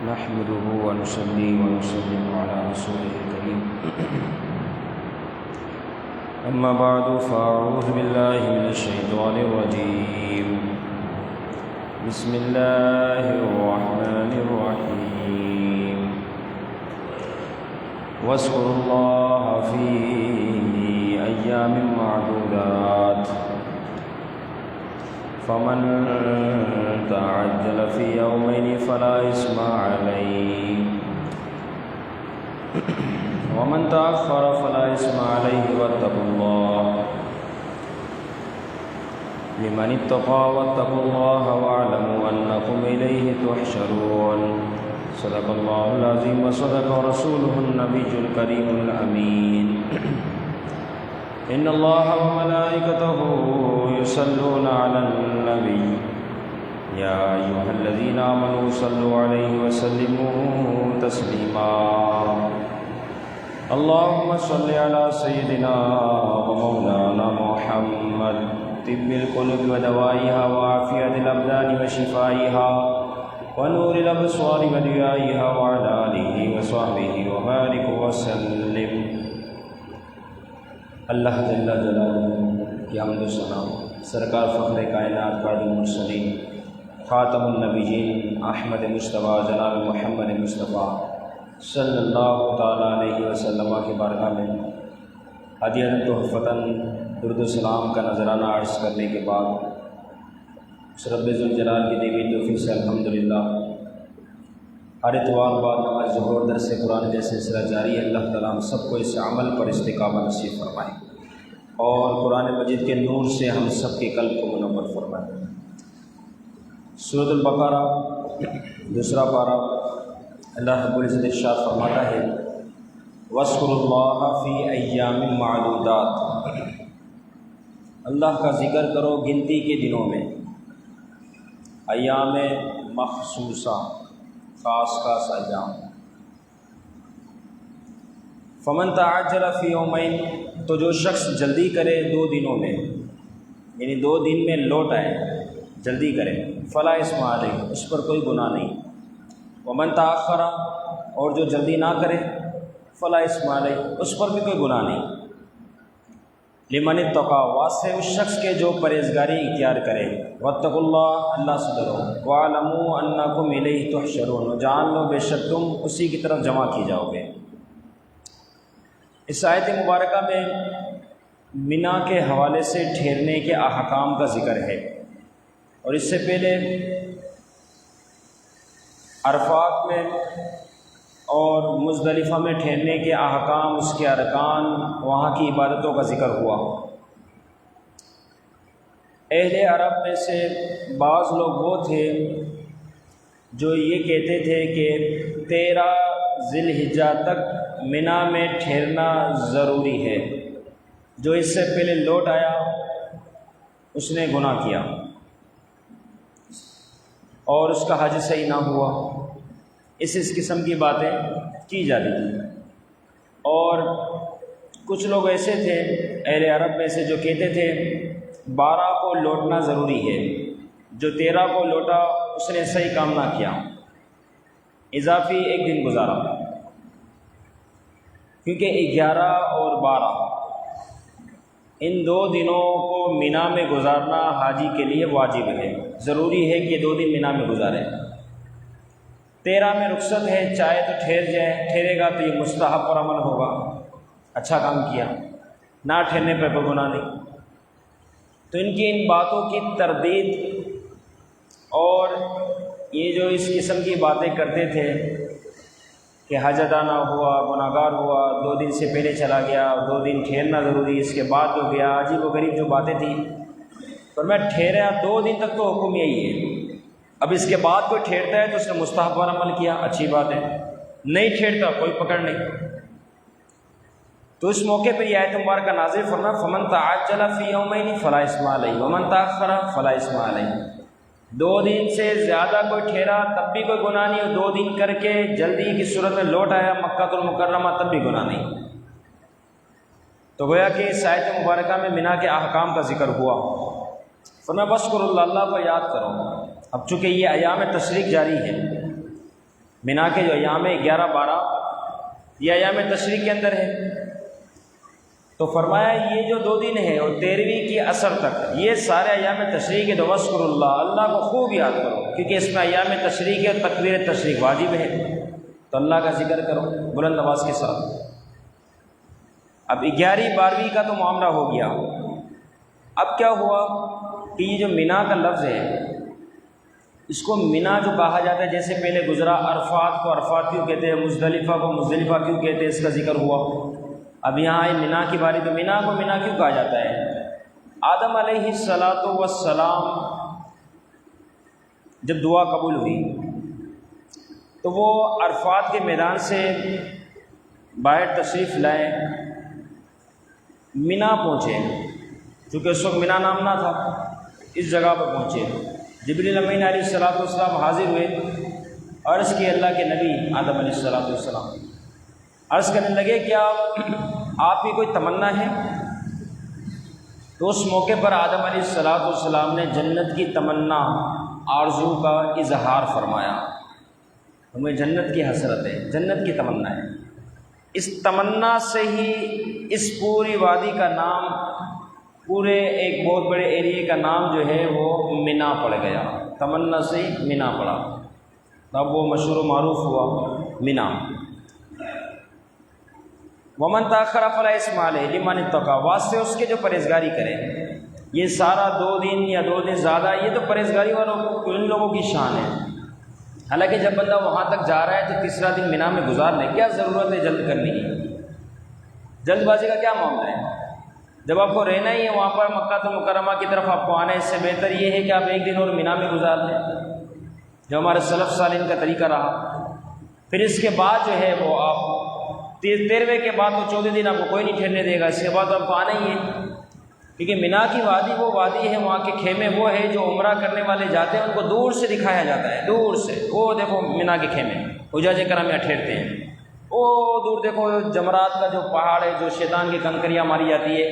نحمده ونصلي ونسلم على رسوله الكريم أما بعد فأعوذ بالله من الشيطان الرجيم بسم الله الرحمن الرحيم واذكروا الله في أيام معدودات فمن تعجل في يومين فلا إثم عليه ومن تأخر فلا إثم عليه واتقوا الله لمن اتقى واتقوا الله واعلموا أنكم إليه تحشرون صدق الله العظيم وصدق رسوله النبي الكريم الأمين إن الله وملائكته يصلون على النبي يا أيها الذين آمنوا صلوا عليه وسلموا تسليما اللهم صل على سيدنا ومولانا محمد طب القلوب ودوائها وعافية الأبدان وشفائها ونور الأبصار وضيائها وعلى آله وصحبه وبارك وسلم۔ اللہ جل جلالہ کی حمد و ثنا سرکار فخر کائنات قائد المرسلین خاتم النبیین احمد مصطفیٰ جناب محمد مصطفیٰ صلی اللہ تعالیٰ علیہ وسلم کی بارگاہ میں ہدیۃ تحفتاً درود و سلام کا نذرانہ عرض کرنے کے بعد اس رب ذوالجلال کی دیوی توفیق سے الحمدللہ ہر اتوار بعد نماز ظہر درس قرآن کا سلسلہ جاری ہے۔ اللہ تعالیٰ ہم سب کو اس عمل پر استقامت نصیب فرمائے اور قرآن مجید کے نور سے ہم سب کے قلب کو منور فرمائے۔ سورۃ البقرہ دوسرا پارہ، اللہ رب العزت ارشاد فرماتا ہے وَاذْكُرُوا اللَّهَ فِي أَيَّامٍ مَّعْدُودَاتٍ، اللہ کا ذکر کرو گنتی کے دنوں میں، ایام مخصوصہ، خاص خاص ایام۔ فمن تعجل فی یومین، تو جو شخص جلدی کرے 2 دنوں میں، یعنی 2 دن میں لوٹ آئے، جلدی کرے، فلا اثم علیہ، اس پر کوئی گناہ نہیں۔ ومن تاخر، اور جو جلدی نہ کرے، فلا اثم علیہ، اس پر بھی کوئی گناہ نہیں۔ لمن اتقى، واسطے اس شخص کے جو پرہیزگاری اختیار کرے، واتقوا اللہ، اللہ سے ڈرو، واعلموا انکم الیہ تحشرون، جان لو بے شک تم اسی کی طرف جمع کی جاؤ گے۔ اس آیت مبارکہ میں منا کے حوالے سے ٹھہرنے کے احکام کا ذکر ہے، اور اس سے پہلے عرفات میں اور مزدلفہ میں ٹھہرنے کے احکام، اس کے ارکان، وہاں کی عبادتوں کا ذکر ہوا۔ اہل عرب میں سے بعض لوگ وہ تھے جو یہ کہتے تھے کہ 13 ذی الحجہ تک منا میں ٹھہرنا ضروری ہے، جو اس سے پہلے لوٹ آیا اس نے گناہ کیا اور اس کا حج صحیح نہ ہوا، اس قسم کی باتیں کی جاتی تھیں۔ اور کچھ لوگ ایسے تھے اہل عرب میں سے جو کہتے تھے 12 کو لوٹنا ضروری ہے، جو 13 کو لوٹا اس نے صحیح کام نہ کیا، اضافی 1 دن گزارا، کیونکہ 11 اور 12 ان 2 دنوں کو منا میں گزارنا حاجی کے لیے واجب ہے، ضروری ہے کہ 2 دن منا میں گزارے۔ 13 میں رخصت ہے، چاہے تو ٹھہر جائے، ٹھہرے گا تو یہ مستحب پر عمل ہوگا، اچھا کام کیا، نہ ٹھہرنے پہ کوئی گناہ نہیں۔ تو ان کی ان باتوں کی تردید اور یہ جو اس قسم کی باتیں کرتے تھے کہ حج ادا نہ ہوا، گناہ گار ہوا، 2 دن سے پہلے چلا گیا، 2 دن ٹھہرنا ضروری، اس کے بعد ہو گیا، عجیب و غریب جو باتیں تھیں، پر میں ٹھہرا 2 دن تک تو حکم یہی ہے۔ اب اس کے بعد کوئی ٹھہرتا ہے تو اس نے مستحب پر عمل کیا، اچھی بات ہے، نہیں ٹھہرتا کوئی پکڑ نہیں۔ تو اس موقع پر یہ آیت مبارکہ نازل فرما فمن تعجل فی یومین فلا اثم علیہ ومن تاخر فلا اثم علیہ، 2 دن سے زیادہ کوئی ٹھہرا تب بھی کوئی گناہ نہیں، 2 دن کر کے جلدی کی صورت میں لوٹ آیا مکہ المکرمہ تب بھی گناہ نہیں۔ تو گویا کہ اس آیت مبارکہ میں منا کے احکام کا ذکر ہوا۔ فرمایا وَاذْكُرُوا اللہ، اللہ کو یاد کرو۔ اب چونکہ یہ ایام تشریق جاری ہے، مینا کے جو ایام 11 12 یہ ایام تشریق کے اندر ہے، تو فرمایا یہ جو 2 دن ہے اور 13ویں کی عصر تک یہ سارے ایام تشریق ہے، تو وذکر اللہ، اللہ کو خوب یاد کرو، کیونکہ اس میں ایام تشریق ہے اور تکبیر تشریق واجب ہے، تو اللہ کا ذکر کرو بلند آواز کے ساتھ۔ اب 11 12 کا تو معاملہ ہو گیا، اب کیا ہوا کہ یہ جو مینا کا لفظ ہے اس کو مینا جو کہا جاتا ہے، جیسے پہلے گزرا عرفات کو عرفات کیوں کہتے ہیں، مزدلفہ کو مزدلفہ کیوں کہتے ہیں، اس کا ذکر ہوا۔ اب یہاں آئے مینا کی باری، تو مینا کو مینا کیوں کہا جاتا ہے؟ آدم علیہ السلام جب دعا قبول ہوئی تو وہ عرفات کے میدان سے باہر تشریف لائے، مینا پہنچے، چونکہ اس وقت مینا نام نہ تھا، اس جگہ پر پہنچے۔ جبریل امین علیہ السلام حاضر ہوئے، عرض کی اللہ کے نبی آدم علیہ السلام عرض کرنے لگے کیا آپ کی کوئی تمنا ہے؟ تو اس موقع پر آدم علیہ السلام نے جنت کی تمنا آرزو کا اظہار فرمایا، ہمیں جنت کی حسرت ہے، جنت کی تمنا ہے۔ اس تمنا سے ہی اس پوری وادی کا نام، پورے ایک بہت بڑے ایریے کا نام جو ہے وہ مینا پڑ گیا، تمنا سے ہی مینا پڑا، اب وہ مشہور و معروف ہوا مینا۔ ومن تاخر فلا اسم علیہ لمن اتقى، واسطے اس کے جو پرہیزگاری کرے۔ یہ سارا 2 دن یا 2 دن زیادہ، یہ تو پرہیزگاری والوں ان لوگوں کی شان ہے۔ حالانکہ جب بندہ وہاں تک جا رہا ہے تو تیسرا دن مینا میں گزار لے، کیا ضرورت ہے جلد کرنے کی؟ جلد بازی کا کیا معاملہ ہے؟ جب آپ کو رہنا ہی ہے وہاں پر مکہ مکرمہ کی طرف آپ کو آنا ہے، اس سے بہتر یہ ہے کہ آپ 1 دن اور مینا میں گزار لیں، جو ہمارے سلف صالحین کا طریقہ رہا۔ پھر اس کے بعد جو ہے وہ آپ 13ویں کے بعد وہ 14 دن آپ کو کوئی نہیں ٹھہرنے دے گا، اس کے بعد آپ کو آنا ہی ہے، کیونکہ مینا کی وادی وہ وادی ہے، وہاں کے خیمے وہ ہے جو عمرہ کرنے والے جاتے ہیں ان کو دور سے دکھایا جاتا ہے، دور سے، وہ دیکھو مینا کے خیمے حجاج کرام یہاں ٹھہرتے ہیں، وہ دور دیکھو جمرات کا جو پہاڑ ہے جو شیطان کی کنکریاں ماری جاتی ہے،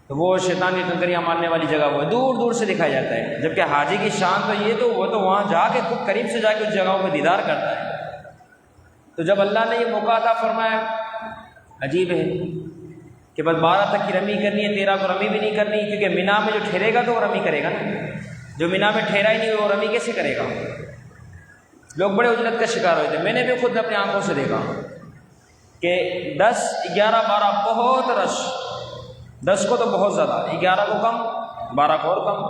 تو وہ شیطان کی کنکریاں مارنے والی جگہ وہ ہے، دور دور سے دکھایا جاتا ہے۔ جبکہ حاجی کی شان تو یہ تو وہ تو وہاں جا کے خود قریب سے جا کے اس جگہوں پہ دیدار کرتا ہے۔ تو جب اللہ نے یہ موقع عطا فرمایا، عجیب ہے کہ بس 12 تک کی رمی کرنی ہے، 13 کو رمی بھی نہیں کرنی، کیونکہ مینا میں جو ٹھہرے گا تو وہ رمی کرے گا نا، جو مینا میں ٹھہرا ہی نہیں وہ رمی کیسے کرے گا؟ لوگ بڑے اجلت کا شکار ہوئے تھے، میں نے بھی خود اپنی آنکھوں سے دیکھا کہ 10 11 12 بہت رش، 10 کو تو بہت زیادہ، 11 کو کم، 12 کو اور کم۔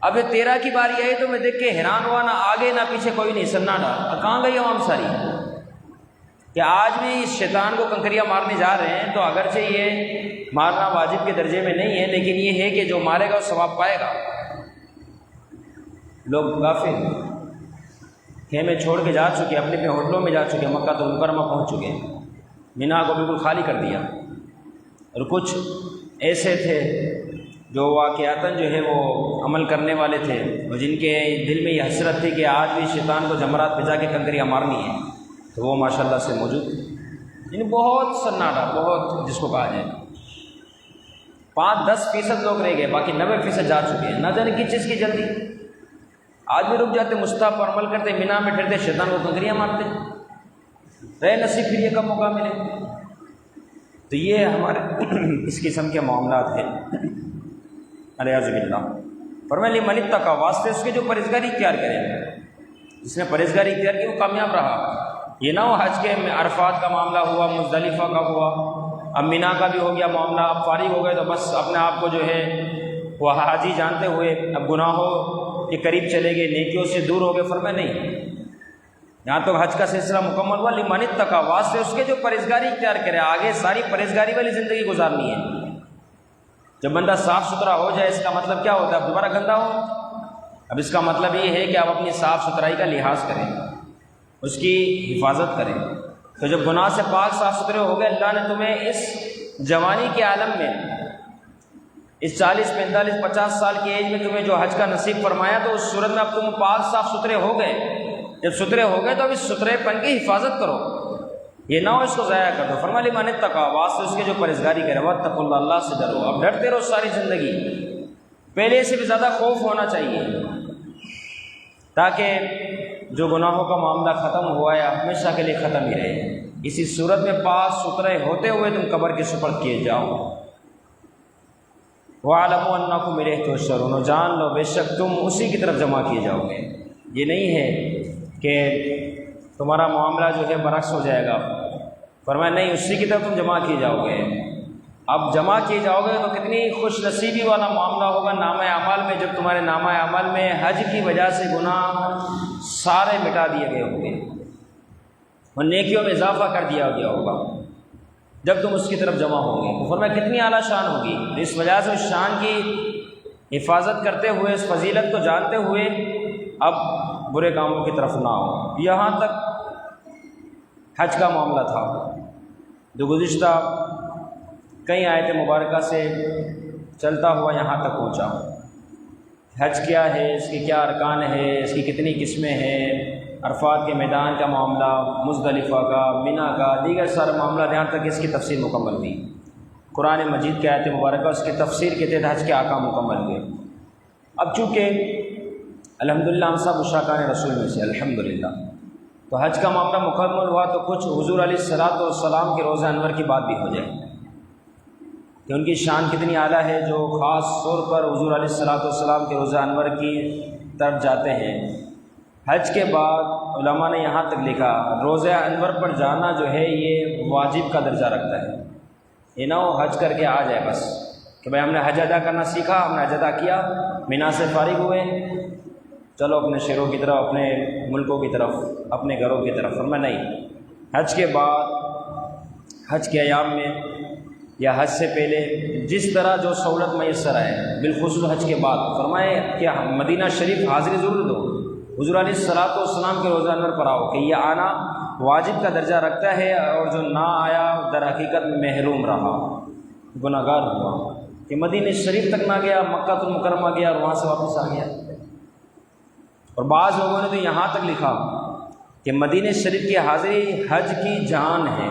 اب 13 کی باری آئی تو میں دیکھ کے حیران ہوا، نہ آگے نہ پیچھے کوئی نہیں، سناٹا، کہاں گئی عوام ساری؟ کہ آج بھی اس شیطان کو کنکریاں مارنے جا رہے ہیں، تو اگرچہ یہ مارنا واجب کے درجے میں نہیں ہے، لیکن یہ ہے کہ جو مارے گا وہ ثواب پائے گا۔ لوگ غافل خیمے چھوڑ کے جا چکے، اپنے اپنے ہوٹلوں میں جا چکے، مکہ مکرمہ پہنچ چکے، مینا کو بالکل خالی کر دیا۔ اور کچھ ایسے تھے جو واقعاتاً جو ہے وہ عمل کرنے والے تھے، اور جن کے دل میں یہ حسرت تھی کہ آج بھی شیطان کو جمرات پہ جا کے کنکریاں مارنی ہے، تو وہ ماشاءاللہ سے موجود، یعنی بہت سناٹا، بہت جس کو کہا جائے 5-10% لوگ رہ گئے، باقی 90% جا چکے ہیں۔ نہ جانے کس چیز کی جلدی، آج بھی رک جاتے، مستحب پر عمل کرتے، مینا میں ٹھہرتے، شیطان کو کنکریاں مارتے، رہے نصیب پھر یہ کب موقع ملے۔ تو یہ ہمارے اس قسم کے معاملات ہیں، الیاذ باللہ۔ فرمایا لمن اتقى، واسطے اس کے جو پرہیزگاری اختیار کرے، جس نے پرہیزگاری اختیار کی وہ کامیاب رہا۔ یہ نہ ہو حج کے عرفات کا معاملہ ہوا، مزدلفہ کا ہوا، اب مینا کا بھی ہو گیا معاملہ، اب فارغ ہو گئے تو بس اپنے آپ کو جو ہے وہ حاجی جانتے ہوئے اب گناہوں کے قریب چلے گئے، نیکیوں سے دور ہو گئے۔ فرمایا نہیں، یہاں تو حج کا سلسلہ مکمل ہوا، لمن اتقى، واسطے اس کے جو پرہیزگاری اختیار کرے، آگے ساری پرہیزگاری والی زندگی گزارنی ہے۔ جب بندہ صاف ستھرا ہو جائے اس کا مطلب کیا ہوتا ہے؟ اب دوبارہ گندا ہو، اب اس کا مطلب یہ ہے کہ آپ اپنی صاف ستھرائی کا لحاظ کریں، اس کی حفاظت کریں۔ تو جب گناہ سے پاک صاف ستھرے ہو گئے، اللہ نے تمہیں اس جوانی کے عالم میں، اس 40 45 50 سال کی ایج میں تمہیں جو حج کا نصیب فرمایا، تو اس صورت میں اب تم پاک صاف ستھرے ہو گئے۔ جب ستھرے ہو گئے تو اب اس ستھرے پن کی حفاظت کرو، یہ نہ ہو اس کو ضائع کر دو۔ فرمایا لمن اتقى، واسطے اس کے جو پرہیزگاری کرے، واتقوا اللہ، اللہ سے ڈرو، اب ڈرتے رہو ساری زندگی، پہلے سے بھی زیادہ خوف ہونا چاہیے، تاکہ جو گناہوں کا معاملہ ختم ہوا ہے ہمیشہ کے لیے ختم ہی رہے، اسی صورت میں پاک ستھرے ہوتے ہوئے تم قبر کے سپرد کیے جاؤ۔ وَاعْلَمُوا أَنَّكُمْ إِلَيْهِ تُحْشَرُونَ، اور جان لو بے شک تم اسی کی طرف جمع کیے جاؤ گے۔ یہ نہیں ہے کہ تمہارا معاملہ جو ہے برعکس ہو جائے گا، فرمایا نہیں، اسی کی طرف تم جمع کیے جاؤ گے۔ اب جمع کیے جاؤ گے تو کتنی خوش نصیبی والا معاملہ ہوگا نامہ اعمال میں، جب تمہارے نامہ اعمال میں حج کی وجہ سے گناہ سارے مٹا دیے گئے ہوں گے اور نیکیوں میں اضافہ کر دیا گیا ہوگا جب تم اس کی طرف جمع ہوں گے۔ تو فرمایا کتنی اعلیٰ شان ہوگی۔ اس وجہ سے اس شان کی حفاظت کرتے ہوئے، اس فضیلت کو جانتے ہوئے اب برے کاموں کی طرف نہ ہو۔ یہاں تک حج کا معاملہ تھا جو گزشتہ کئی آیت مبارکہ سے چلتا ہوا یہاں تک پہنچا۔ حج کیا ہے، اس کے کیا ارکان ہے، اس کی کتنی قسمیں ہیں، عرفات کے میدان کا معاملہ، مزدلفہ کا، منی کا، دیگر سارے معاملات، یہاں تک اس کی تفسیر مکمل ہوئی۔ قرآن مجید کے آیت مبارکہ اس کی تفسیر کے تحت حج کے احکام مکمل ہوئے۔ اب چونکہ الحمدللہ ہم سب عشاقان رسول میں سے الحمدللہ، تو حج کا معاملہ مکمل ہوا تو کچھ حضور علیہ الصلوۃ والسلام کے روزہ انور کی بات بھی ہو جائے کہ ان کی شان کتنی اعلیٰ ہے، جو خاص طور پر حضور علیہ الصلوۃ والسلام کے روزہ انور کی طرف جاتے ہیں۔ حج کے بعد علماء نے یہاں تک لکھا روزہ انور پر جانا جو ہے یہ واجب کا درجہ رکھتا ہے۔ یہ نہ ہو حج کر کے آ جائے بس کہ بھائی ہم نے حج ادا کرنا سیکھا، ہم نے حج ادا کیا، مینا سے فارغ ہوئے، چلو اپنے شہروں کی طرف، اپنے ملکوں کی طرف، اپنے گھروں کی طرف۔ فرمایا نہیں، حج کے بعد، حج کے ایام میں یا حج سے پہلے جس طرح جو سہولت میسر ہے، بالخصوص حج کے بعد، فرمائے کہ مدینہ شریف حاضری ضرور دو، حضور علیہ الصلوۃ والسلام کے روزہ انور پر آؤ، کہ یہ آنا واجب کا درجہ رکھتا ہے، اور جو نہ آیا در حقیقت میں محروم رہا، گناہ گار ہوا، کہ مدینہ شریف تک نہ گیا، مکہ المکرمہ گیا اور وہاں سے واپس آ گیا۔ اور بعض لوگوں نے تو یہاں تک لکھا کہ مدینہ شریف کی حاضری حج کی جان ہے۔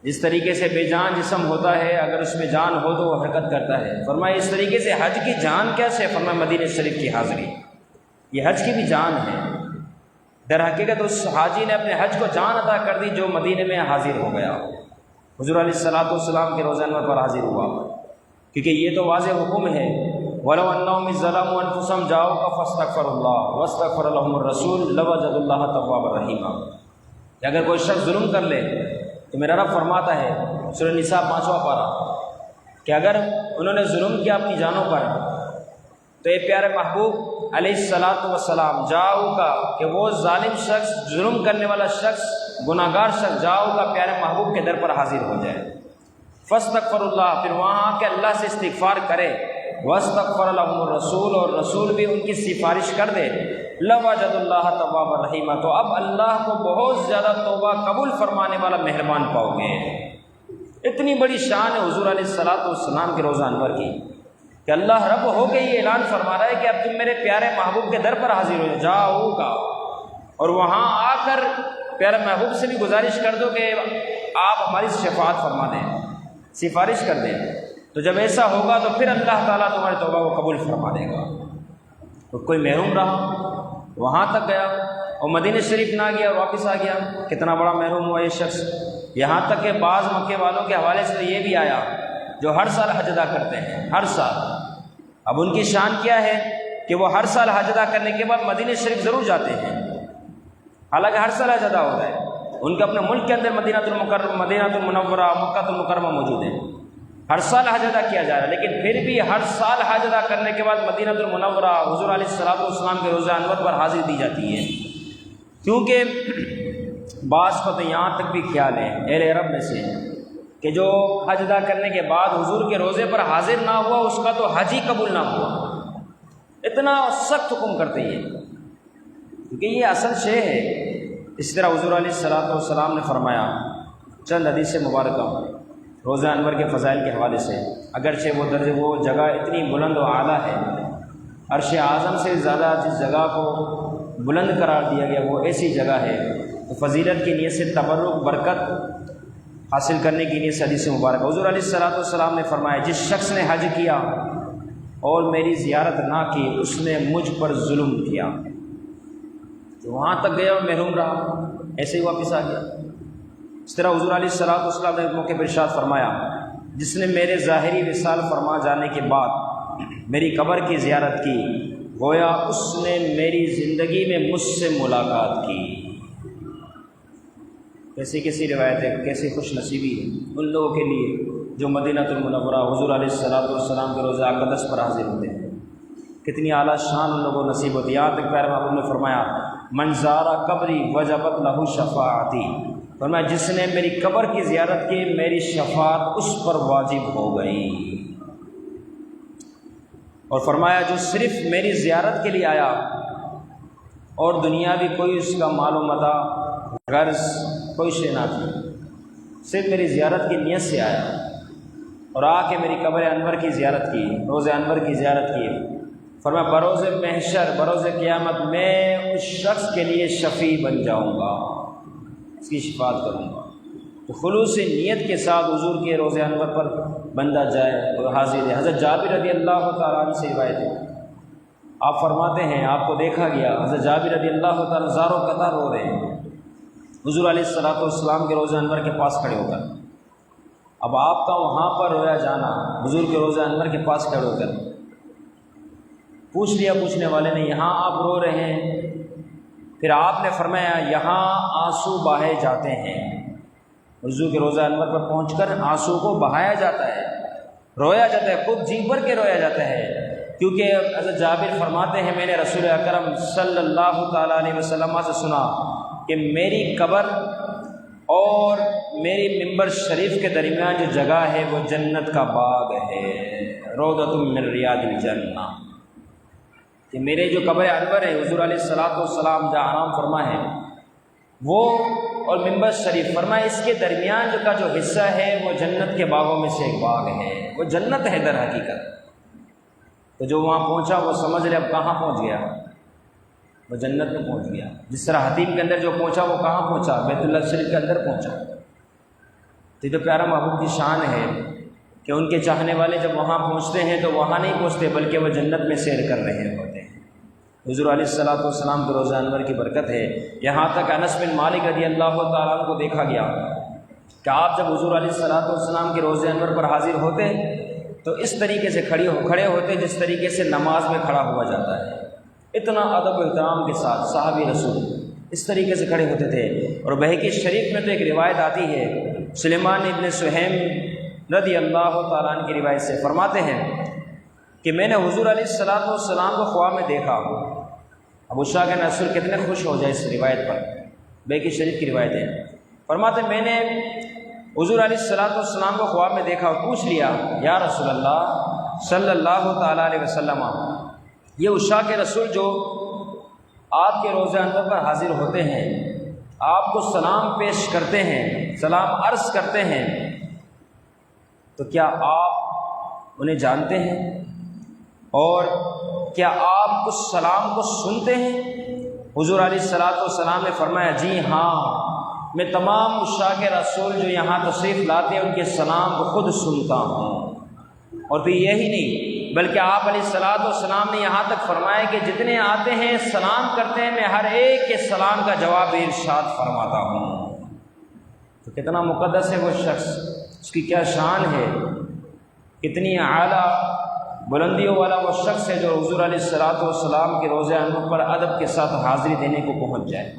جس طریقے سے بے جان جسم ہوتا ہے، اگر اس میں جان ہو تو وہ حرکت کرتا ہے، فرمایا اس طریقے سے حج کی جان کیسے؟ فرمایا مدینہ شریف کی حاضری، یہ حج کی بھی جان ہے۔ در حقیقت اس حاجی نے اپنے حج کو جان عطا کر دی جو مدینہ میں حاضر ہو گیا، حضور علیہ الصلوۃ والسلام کے روزہ انور پر حاضر ہوا، کیونکہ یہ تو واضح حکم ہے وَلَوْ أَنَّهُمْ إِذْ ظَلَمُوا أَنفُسَهُمْ جَاءُوكَ فَاسْتَغْفَرُوا اللَّهَ وَاسْتَغْفَرَ لَهُمُ الرَّسُولُ لَوَجَدُوا اللَّهَ تَوَّابًا رَحِيمًا، کہ اگر کوئی شخص ظلم کر لے تو میرا رب فرماتا ہے سورہ نساء 5واں پارہ کہ اگر انہوں نے ظلم کیا اپنی جانوں پر تو اے پیارے محبوب علیہ الصلوۃ والسلام جاؤ کہ وہ ظالم شخص، ظلم کرنے والا شخص، گناہ گار شخص جاؤ پیارے محبوب کے در پر حاضر ہو جائے، فاستغفر اللہ، پھر وہاں آ کے اللہ سے استغفار کرے، واستغفر لهم الرسول، اور رسول بھی ان کی سفارش کر دے، لوجد اللہ توابا رحیمہ، تو اب اللہ کو بہت زیادہ توبہ قبول فرمانے والا مہربان پاؤ گے۔ اتنی بڑی شان ہے حضور علیہ الصلوۃ والسلام کے روزہ انور کی کہ اللہ رب ہو کے یہ اعلان فرما رہا ہے کہ اب تم میرے پیارے محبوب کے در پر حاضر ہو جاؤ گا، اور وہاں آ کر پیارے محبوب سے بھی گزارش کر دو کہ آپ ہماری شفاعت فرما دیں، سفارش کر دیں، تو جب ایسا ہوگا تو پھر اللہ تعالیٰ تمہاری توبہ کو قبول فرما دے گا۔ تو کوئی محروم رہا، وہاں تک گیا اور مدینہ شریف نہ گیا اور واپس آ گیا، کتنا بڑا محروم ہوا یہ شخص۔ یہاں تک کہ بعض مکے والوں کے حوالے سے یہ بھی آیا جو ہر سال حج ادا کرتے ہیں، ہر سال۔ اب ان کی شان کیا ہے کہ وہ ہر سال حج ادا کرنے کے بعد مدینہ شریف ضرور جاتے ہیں، حالانکہ ہر سال حج ادا ہوتا ہے، ان کے اپنے ملک کے اندر مدینہ المنورہ، مکہ المکرمہ موجود ہے، ہر سال حج ادا کیا جا رہا ہے، لیکن پھر بھی ہر سال حج ادا کرنے کے بعد مدینہ المنورہ حضور علیہ الصلوۃ والسلام کے روزہ انور پر حاضر دی جاتی ہے، کیونکہ بعض کو تو یہاں تک بھی خیال ہے اہل عرب میں سے کہ جو حج ادا کرنے کے بعد حضور کے روزے پر حاضر نہ ہوا اس کا تو حج ہی قبول نہ ہوا، اتنا سخت حکم کرتے ہیں، کیونکہ یہ اصل شے ہے۔ اس طرح حضور علیہ الصلوۃ والسلام نے فرمایا چند حدیث مبارکہ روزہ انور کے فضائل کے حوالے سے، اگرچہ وہ جگہ اتنی بلند و اعلیٰ ہے، عرش اعظم سے زیادہ جس جگہ کو بلند قرار دیا گیا وہ ایسی جگہ ہے، تو فضیلت کی نیت سے تبرک برکت حاصل کرنے کی نیت سے حدیث مبارک حضور علیہ الصلوۃ والسلام نے فرمایا جس شخص نے حج کیا اور میری زیارت نہ کی اس نے مجھ پر ظلم کیا، تو وہاں تک گیا اور محروم رہا، ایسے ہی واپس آ گیا۔ اس طرح حضور علیہ الصلوۃ والسلام نے ایک موقع پر ارشاد فرمایا، جس نے میرے ظاہری وصال فرما جانے کے بعد میری قبر کی زیارت کی، گویا اس نے میری زندگی میں مجھ سے ملاقات کی۔ کیسی روایتیں، کیسی خوش نصیبی ہے ان لوگوں کے لیے جو مدینہ المنورہ حضور علیہ الصلوۃ والسلام کے روضہ اقدس پر حاضر ہوتے ہیں۔ کتنی اعلیٰ شان ان لوگوں کو نصیب ہوتی ہے۔ یہاں تک پیارے محبوب نے فرمایا، من زار قبری وجبت لہ شفاعتی، فرمایا جس نے میری قبر کی زیارت کی میری شفاعت اس پر واجب ہو گئی۔ اور فرمایا جو صرف میری زیارت کے لیے آیا اور دنیاوی کوئی اس کا مال و متاع غرض کوئی شے نہ تھی، صرف میری زیارت کی نیت سے آیا اور آ کے میری قبر انور کی زیارت کی، روز انور کی زیارت کی، فرمایا بروز محشر بروز قیامت میں اس شخص کے لیے شفیع بن جاؤں گا، اس کی شفاعت کروں گا۔ تو خلوص نیت کے ساتھ حضور کے روز انور پر بندہ جائے اور حاضر ہے۔ حضرت جابر رضی اللہ تعالیٰ عنہ سے روایت ہے، آپ فرماتے ہیں آپ کو دیکھا گیا، حضرت جابر رضی اللہ تعالیٰ زاروں قطار رو رہے ہیں حضور علیہ الصلوۃ والسلام کے روز انور کے پاس کھڑے ہو کر۔ اب آپ کا وہاں پر رویا جانا، حضور کے روز انور کے پاس کھڑے ہو کر، پوچھ لیا پوچھنے والے نے، یہاں آپ رو رہے ہیں؟ پھر آپ نے فرمایا یہاں آنسو بہائے جاتے ہیں، حضور کے روزہ انور پر پہنچ کر آنسو کو بہایا جاتا ہے، رویا جاتا ہے، خود جی بھر کے رویا جاتا ہے، کیونکہ حضرت جابر فرماتے ہیں میں نے رسول اکرم صلی اللہ تعالیٰ علیہ وسلم سے سنا کہ میری قبر اور میری ممبر شریف کے درمیان جو جگہ ہے وہ جنت کا باغ ہے، روضۃ من ریاض الجنہ، کہ میرے جو قبر انور ہے حضور علیہ الصلوۃ والسلام جہاں آرام فرما ہے وہ اور ممبر شریف، فرمایا اس کے درمیان کا جو حصہ ہے وہ جنت کے باغوں میں سے ایک باغ ہے، وہ جنت ہے در حقیقت۔ تو جو وہاں پہنچا وہ سمجھ لے اب کہاں پہنچ گیا، وہ جنت میں پہنچ گیا۔ جس طرح حتیم کے اندر جو پہنچا وہ کہاں پہنچا، بیت اللہ شریف کے اندر پہنچا۔ تو یہ تو پیارا محبوب کی شان ہے کہ ان کے چاہنے والے جب وہاں پہنچتے ہیں تو وہاں نہیں پہنچتے بلکہ وہ جنت میں سیر کر رہے ہوتے ہیں۔ حضور علیہ الصلوۃ والسلام کے روزہ انور کی برکت ہے۔ یہاں تک انس بن مالک رضی اللہ تعالیٰ عنہ کو دیکھا گیا کہ آپ جب حضور علیہ الصلوۃ والسلام کے روزہ انور پر حاضر ہوتے تو اس طریقے سے کھڑے ہوتے جس طریقے سے نماز میں کھڑا ہوا جاتا ہے، اتنا ادب و احترام کے ساتھ صحابی رسول اس طریقے سے کھڑے ہوتے تھے۔ اور بہقی شریف میں تو ایک روایت آتی ہے، سلیمان ابن سہیم رضی اللہ تعالیٰ عنہ کی روایت سے فرماتے ہیں کہ میں نے حضور علیہ الصلوۃ والسلام کو خواب میں دیکھا۔ ابو شاہ کے رسول کتنے خوش ہو جائے اس روایت پر، بہقی شریف کی روایت ہے۔ فرماتے میں نے حضور علیہ الصلوۃ والسلام کو خواب میں دیکھا اور پوچھ لیا یا رسول اللہ صلی اللہ تعالیٰ علیہ وسلم، یہ عشاء کے رسول جو آپ کے روزہ انور پر حاضر ہوتے ہیں آپ کو سلام پیش کرتے ہیں، سلام عرض کرتے ہیں، تو کیا آپ انہیں جانتے ہیں اور کیا آپ اس سلام کو سنتے ہیں؟ حضور علیہ الصلوۃ والسلام نے فرمایا جی ہاں، میں تمام عشاء کے رسول جو یہاں تشریف لاتے ہیں ان کے سلام کو خود سنتا ہوں۔ اور پھر یہی نہیں بلکہ آپ علیہ الصلوۃ والسلام نے یہاں تک فرمایا کہ جتنے آتے ہیں سلام کرتے ہیں میں ہر ایک کے سلام کا جواب ارشاد فرماتا ہوں۔ تو کتنا مقدس ہے وہ شخص، اس کی کیا شان ہے، کتنی اعلیٰ بلندیوں والا وہ شخص ہے جو حضور علیہ الصلوۃ والسلام کے روزہ انور پر ادب کے ساتھ حاضری دینے کو پہنچ جائے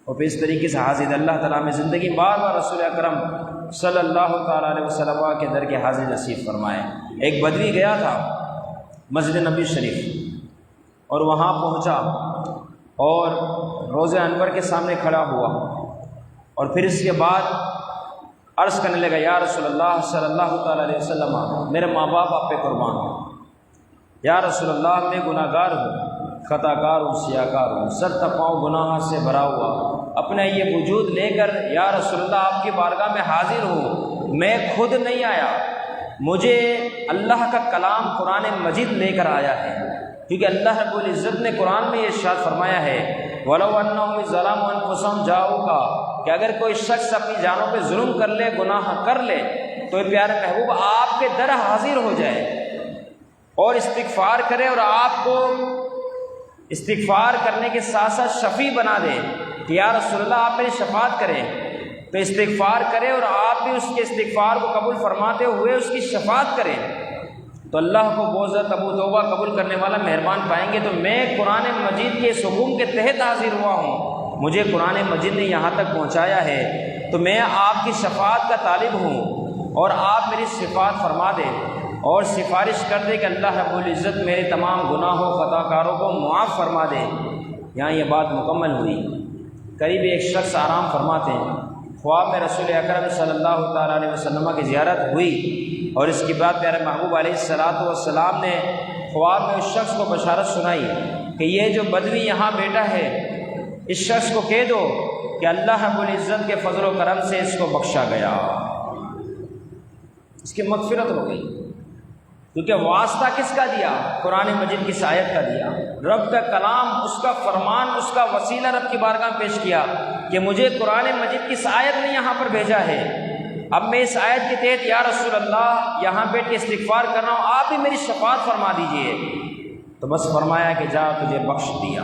اور پھر اس طریقے سے حاضر۔ اللہ تعالیٰ میں زندگی بار بار رسول اکرم صلی اللہ تعالیٰ علیہ وسلم کے در کے حاضر نصیب فرمائے۔ ایک بدوی گیا تھا مسجد نبی شریف اور وہاں پہنچا اور روزہ انور کے سامنے کھڑا ہوا اور پھر اس کے بعد عرض کرنے لگا یا رسول اللہ صلی اللہ تعالیٰ علیہ وسلم، میرے ماں باپ آپ پہ قربان ہوں، یا رسول اللہ میں گناہ گار ہوں، خطا کار ہوں، سیاہ کار ہوں، سر تپاؤں گناہ سے بھرا ہوا، اپنا یہ وجود لے کر یا رسول اللہ آپ کی بارگاہ میں حاضر ہوں، میں خود نہیں آیا، مجھے اللہ کا کلام قرآن مجید لے کر آیا ہے، کیونکہ اللہ رب العزت نے قرآن میں یہ ارشاد فرمایا ہے وَلَوْ أَنَّهُمْ ظَلَمُوا أَنفُسَهُمْ جَاءُوكَ، کہ اگر کوئی شخص اپنی جانوں پہ ظلم کر لے، گناہ کر لے، تو پیارے محبوب آپ کے در حاضر ہو جائے اور استغفار کرے اور آپ کو استغفار کرنے کے ساتھ ساتھ شفیع بنا دے کہ یا رسول اللہ آپ میری شفاعت کریں، تو استغفار کرے اور آپ بھی اس کے استغفار کو قبول فرماتے ہوئے اس کی شفاعت کریں، تو اللہ کو بہت ابو توبہ قبول کرنے والا مہربان پائیں گے۔ تو میں قرآن مجید کے اس حکم کے تحت حاضر ہوا ہوں، مجھے قرآن مجید نے یہاں تک پہنچایا ہے، تو میں آپ کی شفاعت کا طالب ہوں، اور آپ میری شفاعت فرما دیں اور سفارش کر دے کہ اللہ رب العزت میرے تمام گناہوں خطا کاروں کو معاف فرما دے۔ یہاں یہ بات مکمل ہوئی، قریب ایک شخص آرام فرماتے ہیں، خواب میں رسول اکرم صلی اللہ تعالیٰ علیہ وسلم کی زیارت ہوئی، اور اس کے بعد پیارے محبوب علیہ الصلاۃ والسلام نے خواب میں اس شخص کو بشارت سنائی کہ یہ جو بدوی یہاں بیٹھا ہے، اس شخص کو کہہ دو کہ اللہ رب العزت کے فضل و کرم سے اس کو بخشا گیا، اس کی مغفرت ہو گئی، کیونکہ واسطہ کس کا دیا؟ قرآن مجید کی آیت کا دیا، رب کا کلام، اس کا فرمان، اس کا وسیلہ رب کی بارگاہ میں پیش کیا کہ مجھے قرآن مجید کی آیت نے یہاں پر بھیجا ہے، اب میں اس آیت کے تحت یا رسول اللہ یہاں بیٹھ کے استغفار کر رہا ہوں، آپ بھی میری شفاعت فرما دیجئے۔ تو بس فرمایا کہ جا تجھے بخش دیا۔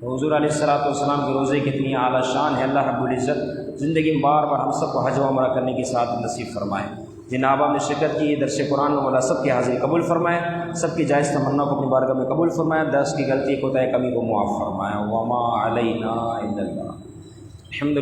تو حضور علیہ الصلوۃ والسلام کی روزے کتنی اعلیٰ شان ہے، اللہ رب العزت زندگی میں بار بار ہم سب کو حج و عمرہ کرنے کی ساتھ نصیب فرمائے۔ جن آبا نے شرکت کی درس قرآن میں مولا سب کی حاضری قبول فرمائے، سب کی جائز تمنا کو اپنی بارگاہ میں قبول فرمائے، درس کی غلطی کوتاہی کمی کو معاف فرمائے۔ وما علینا الا البلاغ۔ الحمد